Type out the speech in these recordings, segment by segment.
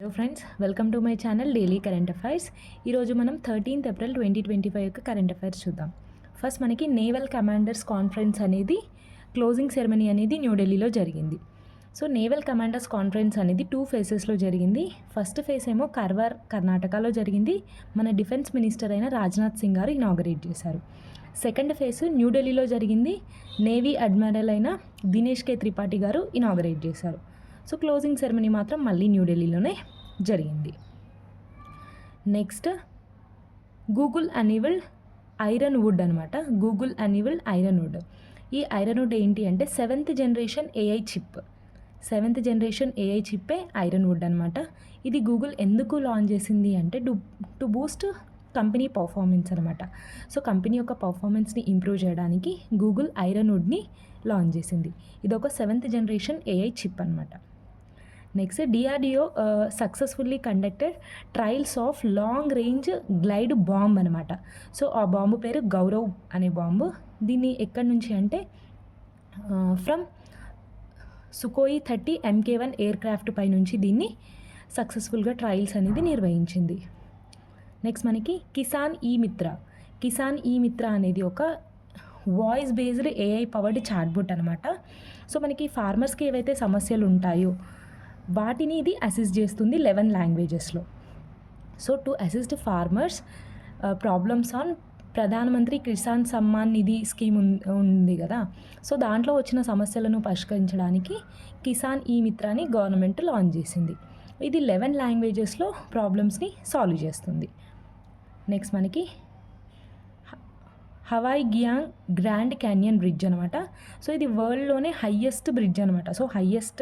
Hello friends, welcome to my channel daily current affairs. ఈరోజు మనం 13th April 2025 యొక్క current affairs చూద్దాం. First మనకి నేవల్ కమాండర్స్ కాన్ఫరెన్స్ అనేది క్లోజింగ్ సెరమనీ అనేది న్యూఢిల్లీలో జరిగింది. సో నేవల్ కమాండర్స్ కాన్ఫరెన్స్ అనేది 2 ఫేజెస్లో జరిగింది. ఫస్ట్ ఫేజ్ ఏమో కర్వార్ కర్ణాటకలో జరిగింది. మన డిఫెన్స్ మినిస్టర్ అయిన రాజ్నాథ్ సింగ్ గారు ఇనాగరేట్ చేశారు. సెకండ్ ఫేజ్ న్యూఢిల్లీలో జరిగింది. నేవీ అడ్మిరల్ అయిన దినేష్ కే త్రిపాఠి గారు ఇనాగరేట్ చేశారు. సో క్లోజింగ్ సెరమనీ మాత్రం మళ్ళీ న్యూఢిల్లీలోనే జరిగింది. Next Google unveiled Ironwood అనమాట. Google unveiled Ironwood. ఈ ఐరన్ వుడ్ ఏంటి అంటే 7th generation AI chip. 7th generation AI చిప్పే ఐరన్ వుడ్ అనమాట. ఇది గూగుల్ ఎందుకు లాంచ్ చేసింది అంటే టు బూస్ట్ కంపెనీ పర్ఫార్మెన్స్ అనమాట. సో కంపెనీ యొక్క పర్ఫార్మెన్స్ని ఇంప్రూవ్ చేయడానికి గూగుల్ ఐరన్ వుడ్ని లాంచ్ చేసింది. ఇది ఒక 7th జనరేషన్ ఏఐ చిప్ అనమాట. Next DRDO successfully conducted trials of long range glide bomb అనమాట. సో ఆ బాంబు పేరు గౌరవ్ అనే బాంబు. దీన్ని ఎక్కడి నుంచి అంటే ఫ్రమ్ సుకోయి 30 MK1 ఎయిర్ క్రాఫ్ట్ పై నుంచి దీన్ని సక్సెస్ఫుల్గా ట్రయల్స్ అనేది నిర్వహించింది. నెక్స్ట్ మనకి కిసాన్ ఈ మిత్ర. కిసాన్ ఈ మిత్ర అనేది ఒక voice based AI powered chatbot అనమాట. సో మనకి ఫార్మర్స్కి ఏవైతే సమస్యలు ఉంటాయో వాటిని ఇది అసిస్ట్ చేస్తుంది 11 లాంగ్వేజెస్లో. So to assist farmers problems on Pradhan Mantri Kisan Samman Nidhi scheme ఉంది కదా. సో దాంట్లో వచ్చిన సమస్యలను పరిష్కరించడానికి కిసాన్ ఈ మిత్రాని గవర్నమెంట్ లాంచ్ చేసింది. ఇది 11 లాంగ్వేజెస్లో ప్రాబ్లమ్స్ని సాల్వ్ చేస్తుంది. నెక్స్ట్ మనకి హవాయ్ గియాంగ్ గ్రాండ్ క్యానియన్ బ్రిడ్జ్ అనమాట. సో ఇది వరల్డ్లోనే హయ్యెస్ట్ బ్రిడ్జ్ అనమాట. సో హయ్యెస్ట్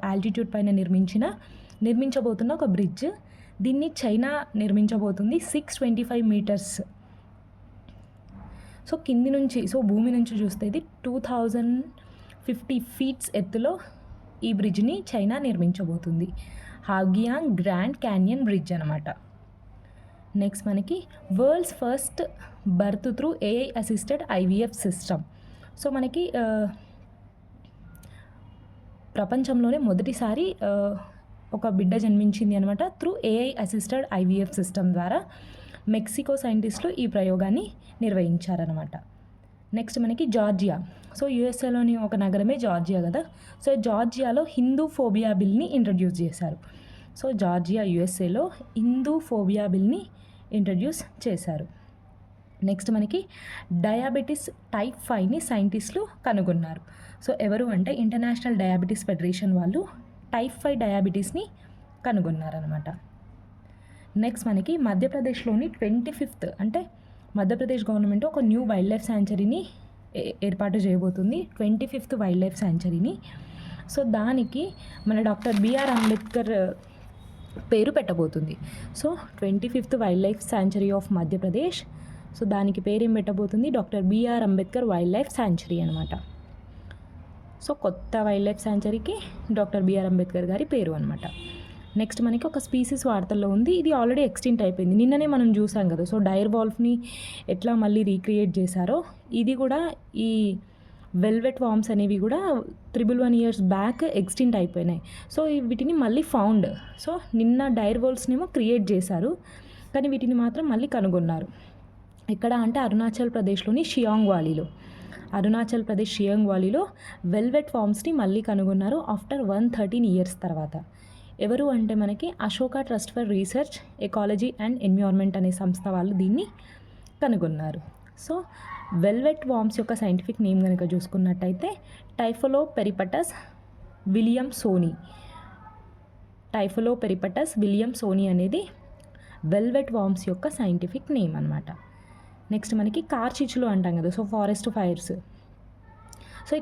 ఆల్టిట్యూడ్ పైన నిర్మించబోతున్న ఒక బ్రిడ్జ్. దీన్ని చైనా నిర్మించబోతుంది. 625 మీటర్స్. సో కింది నుంచి, సో భూమి నుంచి చూస్తే ఇది 2050 ఫీట్స్ ఎత్తులో ఈ బ్రిడ్జ్ని చైనా నిర్మించబోతుంది. హాగియాంగ్ గ్రాండ్ క్యానియన్ బ్రిడ్జ్ అనమాట. నెక్స్ట్ మనకి world's first birth through AI assisted IVF system. సో మనకి ప్రపంచంలోనే మొదటిసారి ఒక బిడ్డ జన్మించింది అనమాట through AI assisted IVF system ద్వారా. మెక్సికో సైంటిస్టులు ఈ ప్రయోగాన్ని నిర్వహించారనమాట. నెక్స్ట్ మనకి జార్జియా. సో యుఎస్ఏలోని ఒక నగరమే జార్జియా కదా. సో జార్జియాలో హిందూ ఫోబియా బిల్ని ఇంట్రడ్యూస్ చేశారు. సో జార్జియా యుఎస్ఏలో హిందూ ఫోబియా బిల్ని ఇంట్రడ్యూస్ చేశారు. నెక్స్ట్ మనకి డయాబెటీస్ టైప్ 5ని సైంటిస్టులు కనుగొన్నారు. సో ఎవరు అంటే ఇంటర్నేషనల్ డయాబెటీస్ ఫెడరేషన్ వాళ్ళు టైప్ 5 డయాబెటీస్ని కనుగొన్నారనమాట. నెక్స్ట్ మనకి మధ్యప్రదేశ్లోని 25th అంటే మధ్యప్రదేశ్ గవర్నమెంట్ ఒక న్యూ వైల్డ్ లైఫ్ శాంచరీని ఏర్పాటు చేయబోతుంది. 25th wild life శాంచరీని. సో దానికి మన డాక్టర్ బిఆర్ అంబేద్కర్ పేరు పెట్టబోతుంది. So 25th wildlife sanctuary of Madhya Pradesh. So దానికి పేరు ఏం పెట్టబోతుంది? Doctor BR Ambedkar wildlife sanctuary అనమాట. సో కొత్త వైల్డ్ లైఫ్ శాంచరీకి డాక్టర్ బిఆర్ అంబేద్కర్ గారి పేరు అనమాట. నెక్స్ట్ మనకి ఒక స్పీసీస్ వార్తల్లో ఉంది. ఇది ఆల్రెడీ ఎక్స్టింక్ట్ అయిపోయింది. నిన్ననే మనం చూసాం కదా. సో డైర్ వాల్ఫ్ని ఎట్లా మళ్ళీ రీక్రియేట్ చేశారో ఇది కూడా ఈ వెల్వెట్ వామ్స్ అనేవి కూడా 111 years బ్యాక్ ఎక్స్టింక్ట్ అయిపోయినాయి. సో వీటిని మళ్ళీ ఫౌండ్. సో నిన్న డైర్ వాల్ఫ్స్నేమో క్రియేట్ చేశారు, కానీ వీటిని మాత్రం మళ్ళీ కనుగొన్నారు. ఎక్కడ అంటే అరుణాచల్ ప్రదేశ్లోని షియాంగ్ వ్యాలీలో వెల్వెట్ ఫామ్స్ని మళ్ళీ కనుగొన్నారు ఆఫ్టర్ 113 years తర్వాత. ఎవరు అంటే మనకి Ashoka trust for research ecology and environment అనే సంస్థ వాళ్ళు దీన్ని కనుగొన్నారు. సో వెల్వెట్ వామ్స్ యొక్క సైంటిఫిక్ నేమ్ కనుక చూసుకున్నట్టయితే టైఫలోపెరిపటస్ విలియం సోనీ అనేది వెల్వెట్ వామ్స్ యొక్క సైంటిఫిక్ నేమ్ అనమాట. నెక్స్ట్ మనకి కార్చిచ్చులు అంటాం కదా. So forest fires. సో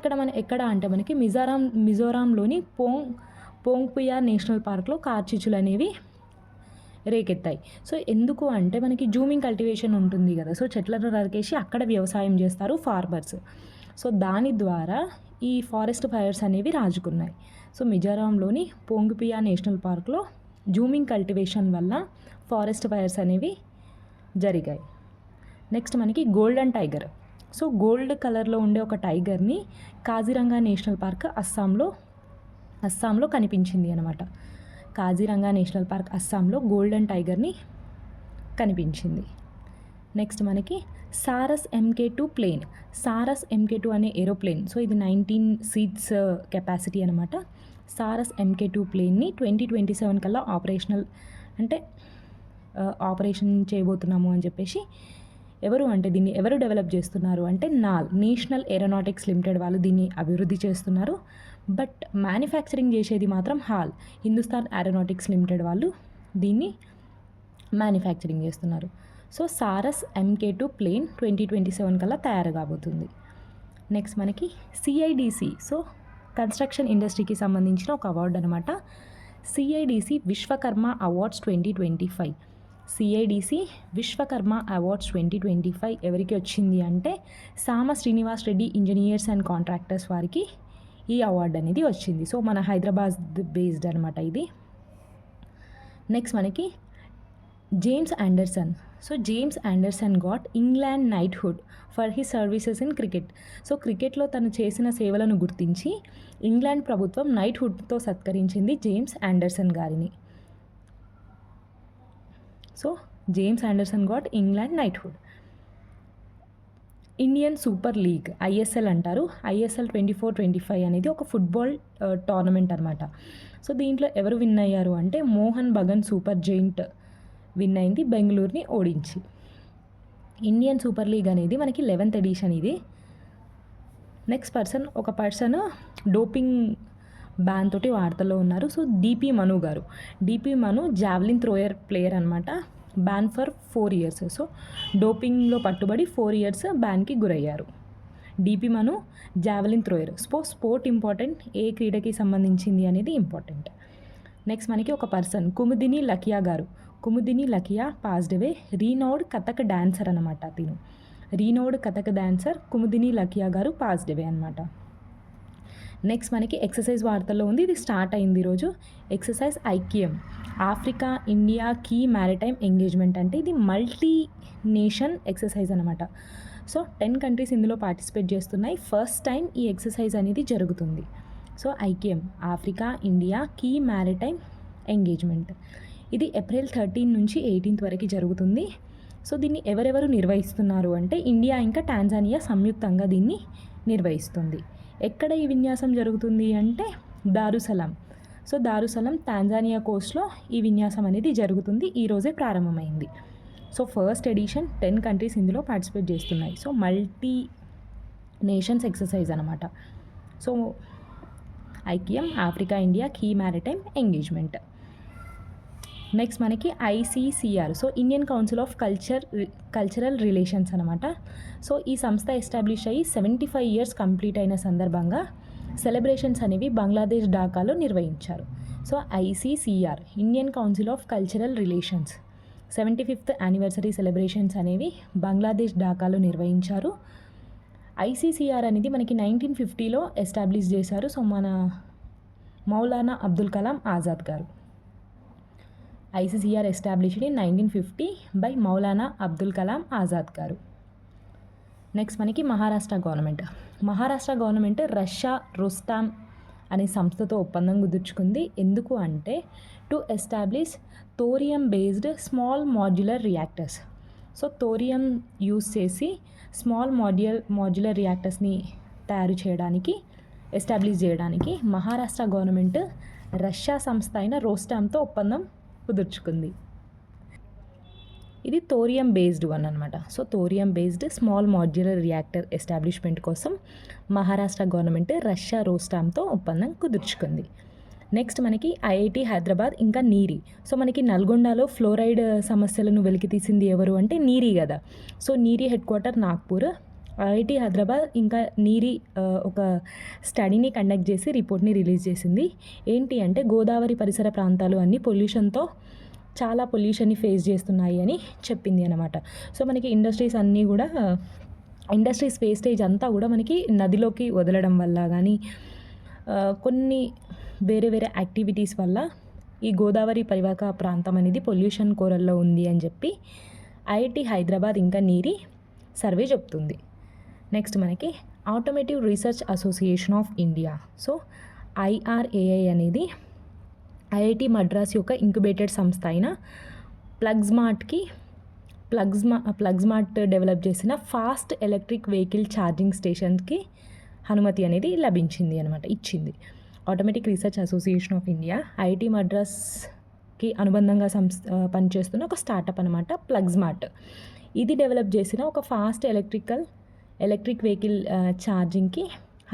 ఎక్కడ అంటే మనకి మిజోరాంలోని పోంగ్పుయా నేషనల్ పార్క్లో కార్చిచ్చులు అనేవి రేకెత్తాయి. సో ఎందుకు అంటే మనకి జూమింగ్ కల్టివేషన్ ఉంటుంది కదా. సో చెట్లను నరికేసి అక్కడ వ్యవసాయం చేస్తారు ఫార్మర్స్. సో దాని ద్వారా ఈ ఫారెస్ట్ ఫైర్స్ అనేవి రాజుకున్నాయి. సో మిజోరాంలోని పోంగ్పుయా నేషనల్ పార్క్లో జూమింగ్ కల్టివేషన్ వల్ల ఫారెస్ట్ ఫైర్స్ అనేవి జరిగాయి. నెక్స్ట్ మనకి గోల్డెన్ టైగర్. సో గోల్డ్ కలర్లో ఉండే ఒక టైగర్ని కాజిరంగా నేషనల్ పార్క్ అస్సాంలో కనిపించింది అనమాట. కాజీరంగా నేషనల్ పార్క్ అస్సాంలో గోల్డెన్ టైగర్ని కనిపించింది. నెక్స్ట్ మనకి saris MK2 plane. Saris MK2 అనే ఏరోప్లేన్, సో ఇది 19 సీట్స్ కెపాసిటీ అనమాట. సారస్ MK2 ప్లేన్ని 2027 కల్లా ఆపరేషన్ చేయబోతున్నాము అని చెప్పేసి దీన్ని ఎవరు డెవలప్ చేస్తున్నారు అంటే నేషనల్ ఏరోనాటిక్స్ లిమిటెడ్ వాళ్ళు దీన్ని అభివృద్ధి చేస్తున్నారు. బట్ మ్యానుఫ్యాక్చరింగ్ చేసేది మాత్రం హిందుస్థాన్ ఏరోనాటిక్స్ లిమిటెడ్ వాళ్ళు దీన్ని మ్యానుఫ్యాక్చరింగ్ చేస్తున్నారు. సో సారస్ MK2 ప్లేన్ 2027 కల్లా తయారు కాబోతుంది. నెక్స్ట్ మనకి CIDC, సో కన్స్ట్రక్షన్ ఇండస్ట్రీకి సంబంధించిన ఒక అవార్డు అనమాట. CIDC Vishwakarma awards 2025. CIDC Vishwakarma awards 2025 ఎవరికి వచ్చింది అంటే సామ Srinivas Reddy engineers and contractors వారికి ఈ అవార్డు అనేది వచ్చింది. సో మన హైదరాబాద్ బేస్డ్ అనమాట ఇది. నెక్స్ట్ మనకి James Anderson. So James Anderson got England knighthood for his services in cricket. So క్రికెట్లో తను చేసిన సేవలను గుర్తించి ఇంగ్లాండ్ ప్రభుత్వం నైట్హుడ్తో సత్కరించింది జేమ్స్ ఆండర్సన్ గారిని. So James Anderson got England knighthood. Indian super league, ISL అంటారు. ISL 24-25 అనేది ఒక ఫుట్బాల్ టోర్నమెంట్ అనమాట. సో దీంట్లో ఎవరు విన్ అయ్యారు అంటే Mohan Bagan super giant win అయింది బెంగళూరుని ఓడించి. ఇండియన్ సూపర్ లీగ్ అనేది మనకి 11th ఎడిషన్ ఇది. నెక్స్ట్ ఒక పర్సన్ డోపింగ్ బ్యాన్ తోటి వార్తల్లో ఉన్నారు. సో DP మను గారు. DP మను జావ్లిన్ థ్రోయర్ ప్లేయర్ అనమాట. Ban for 4 years. సో డోపింగ్లో పట్టుబడి 4 years బ్యాన్కి గురయ్యారు. DP మను జావ్లిన్ థ్రోయర్. స్పోర్ట్ ఇంపార్టెంట్, ఏ క్రీడకి సంబంధించింది అనేది ఇంపార్టెంట్. నెక్స్ట్ మనకి ఒక పర్సన్ కుముదిని లకియా గారు. Kumudini Lakhia passed away. Renowned Kathak dancer అనమాట. రీనౌడ్ కథక్ డాన్సర్ కుముదిని లకియా గారు పాస్డ్ అవే అనమాట. నెక్స్ట్ మనకి ఎక్సర్సైజ్ వార్తల్లో ఉంది. ఇది స్టార్ట్ అయింది ఈరోజు. Exercise Aikeyme Africa India key maritime engagement అంటే ఇది మల్టీ నేషన్ ఎక్సర్సైజ్ అనమాట. సో 10 countries ఇందులో పార్టిసిపేట్ చేస్తున్నాయి. ఫస్ట్ టైం ఈ ఎక్సర్సైజ్ అనేది జరుగుతుంది. So Aikeyme Africa India key maritime engagement ఇది ఏప్రిల్ 13 నుంచి 18 వరకు జరుగుతుంది. సో దీన్ని ఎవరెవరు నిర్వహిస్తున్నారు అంటే ఇండియా ఇంకా టాంజానియా సంయుక్తంగా దీన్ని నిర్వహిస్తుంది. ఎక్కడ ఈ విన్యాసం జరుగుతుంది అంటే దారుసలాం. సో దారుసలాం టాంజానియా కోస్ట్లో ఈ విన్యాసం అనేది జరుగుతుంది. ఈరోజే ప్రారంభమైంది. సో ఫస్ట్ ఎడిషన్ 10 countries ఇందులో పార్టిసిపేట్ చేస్తున్నాయి. సో మల్టీ నేషన్స్ ఎక్సర్సైజ్ అనమాట. So Aikeyme Africa India key maritime engagement. Next మనకి ICCR, so Indian council of cultural relations అనమాట. సో ఈ సంస్థ ఎస్టాబ్లిష్ అయ్యి 75 years కంప్లీట్ అయిన సందర్భంగా సెలబ్రేషన్స్ అనేవి బంగ్లాదేశ్ ఢాకాలో నిర్వహించారు. So ICCR Indian council of cultural relations 75th anniversary celebrations అనేవి బంగ్లాదేశ్ ఢాకాలో నిర్వహించారు. ICCR అనేది మనకి 1950లో ఎస్టాబ్లిష్ చేశారు. సో మన మౌలానా అబ్దుల్ కలాం ఆజాద్ గారు. ICCR established in 1950 by Maulana Abdul Kalam Azad గారు. నెక్స్ట్ మనకి మహారాష్ట్ర గవర్నమెంట్ రష్యా రోస్టామ్ అనే సంస్థతో ఒప్పందం కుదుర్చుకుంది. ఎందుకు అంటే to establish thorium based small modular reactors. So thorium use చేసి స్మాల్ మాడ్యులర్ రియాక్టర్స్ని ఎస్టాబ్లిష్ చేయడానికి మహారాష్ట్ర గవర్నమెంట్ రష్యా సంస్థ అయిన రోస్టామ్తో ఒప్పందం కుదుర్చుకుంది. ఇది థోరియం బేస్డ్ అనమాట. So thorium based small modular reactor establishment కోసం మహారాష్ట్ర గవర్నమెంట్ రష్యా రోస్టామ్తో ఒప్పందం కుదుర్చుకుంది. నెక్స్ట్ మనకి IIT హైదరాబాద్ ఇంకా నీరి. సో మనకి నల్గొండలో ఫ్లోరైడ్ సమస్యలను వెలికి తీసింది ఎవరు అంటే నీరి కదా. So నీరి head quarter Nagpur. IIT Hyderabad ఇంకా నీరి ఒక స్టడీని కండక్ట్ చేసి రిపోర్ట్ని రిలీజ్ చేసింది. ఏంటి అంటే గోదావరి పరిసర ప్రాంతాలు అన్నీ చాలా పొల్యూషన్ని ఫేస్ చేస్తున్నాయి అని చెప్పింది అనమాట. సో మనకి ఇండస్ట్రీస్ వేస్టేజ్ అంతా కూడా మనకి నదిలోకి వదలడం వల్ల కానీ కొన్ని వేరే యాక్టివిటీస్ వల్ల ఈ గోదావరి పరివాహక ప్రాంతం అనేది పొల్యూషన్ కోరల్లో ఉంది అని చెప్పి IIT హైదరాబాద్ ఇంకా నీరి సర్వే చెప్తుంది. నెక్స్ట్ మనకి automotive research association of India. So IRAI అనేది ఐఐటి మద్రాస్ యొక్క ఇంక్యుబేటెడ్ సంస్థ అయిన ప్లగ్స్మార్ట్ డెవలప్ చేసిన ఫాస్ట్ ఎలక్ట్రిక్ వెహికల్ ఛార్జింగ్ స్టేషన్కి అనుమతి అనేది లభించింది అనమాట, ఇచ్చింది. Automatic research association of India IIT మద్రాస్కి అనుబంధంగా పనిచేస్తున్న ఒక స్టార్టప్ అనమాట ప్లగ్స్మార్ట్. ఇది డెవలప్ చేసిన ఒక ఫాస్ట్ ఎలక్ట్రిక్ వెహికల్ ఛార్జింగ్కి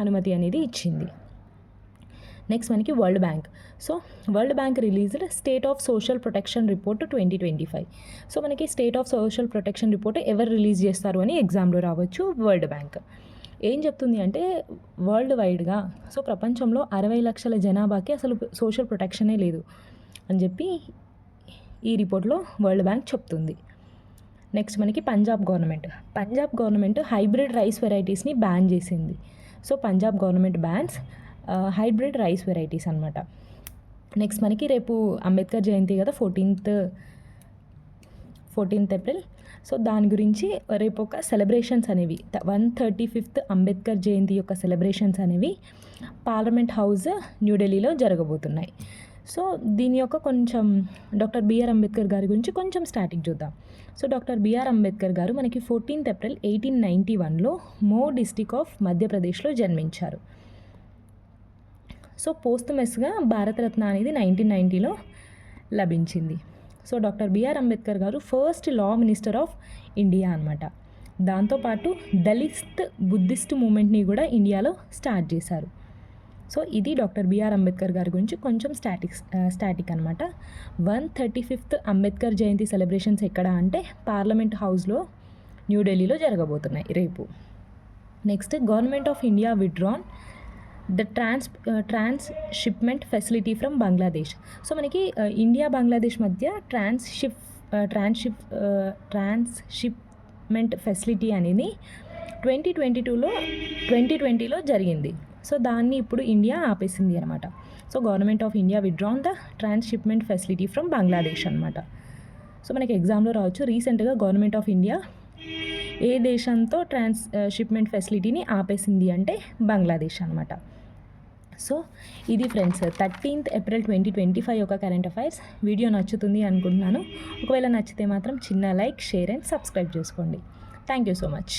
అనుమతి అనేది ఇచ్చింది. నెక్స్ట్ మనకి world bank. So world bank released state of social protection report 2025. So మనకి state of social protection report ఎవరు రిలీజ్ చేస్తారు అని ఎగ్జామ్లో రావచ్చు. వరల్డ్ బ్యాంక్ ఏం చెప్తుంది అంటే వరల్డ్ వైడ్గా, సో ప్రపంచంలో 60 లక్షల జనాభాకి అసలు సోషల్ ప్రొటెక్షనే లేదు అని చెప్పి ఈ రిపోర్ట్లో వరల్డ్ బ్యాంక్ చెప్తుంది. నెక్స్ట్ మనకి పంజాబ్ గవర్నమెంట్ హైబ్రిడ్ రైస్ వెరైటీస్ని బ్యాన్ చేసింది. So Punjab government bans hybrid rice varieties అనమాట. నెక్స్ట్ మనకి రేపు అంబేద్కర్ జయంతి కదా, 14th ఏప్రిల్. సో దాని గురించి రేపు ఒక సెలబ్రేషన్స్ అనేవి 135th అంబేద్కర్ జయంతి యొక్క సెలబ్రేషన్స్ అనేవి పార్లమెంట్ హౌస్ న్యూఢిల్లీలో జరగబోతున్నాయి. సో దీని యొక్క కొంచెం డాక్టర్ బిఆర్ అంబేద్కర్ గారి గురించి కొంచెం స్టాటిక్ చూద్దాం. సో డాక్టర్ బిఆర్ అంబేద్కర్ గారు మనకి 14th ఏప్రిల్ 1891లో మో డిస్టిక్ ఆఫ్ మధ్యప్రదేశ్లో జన్మించారు. సో పోస్ట్మస్గా భారతరత్న అనేది 1990లో లభించింది. సో డాక్టర్ బిఆర్ అంబేద్కర్ గారు first law minister of India అనమాట. దాంతోపాటు దళిత్ బుద్ధిస్ట్ మూమెంట్ని కూడా ఇండియాలో స్టార్ట్ చేశారు. సో ఇది డాక్టర్ బిఆర్ అంబేద్కర్ గారి గురించి కొంచెం స్టాటిక్ అనమాట. 135th అంబేద్కర్ జయంతి సెలబ్రేషన్స్ ఎక్కడ అంటే పార్లమెంట్ హౌస్లో న్యూఢిల్లీలో జరగబోతున్నాయి రేపు. Next government of India withdrawn the transshipment facility from Bangladesh. So మనకి ఇండియా బంగ్లాదేశ్ మధ్య ట్రాన్స్షిప్మెంట్ ఫెసిలిటీ అనేది 2020లో జరిగింది. సో దాన్ని ఇప్పుడు ఇండియా ఆపేసింది అనమాట. So government of India withdrawn the transshipment facility from Bangladesh అనమాట. సో మనకి ఎగ్జామ్లో రావచ్చు. రీసెంట్గా గవర్నమెంట్ ఆఫ్ ఇండియా ఏ దేశంతో ట్రాన్స్షిప్మెంట్ ఫెసిలిటీని ఆపేసింది అంటే బంగ్లాదేశ్ అనమాట. సో ఇది ఫ్రెండ్స్ 13th ఏప్రిల్ 2025 యొక్క కరెంట్ అఫైర్స్. వీడియో నచ్చుతుంది అనుకుంటున్నాను. ఒకవేళ నచ్చితే మాత్రం చిన్న లైక్, షేర్ అండ్ సబ్స్క్రైబ్ చేసుకోండి. Thank you so much.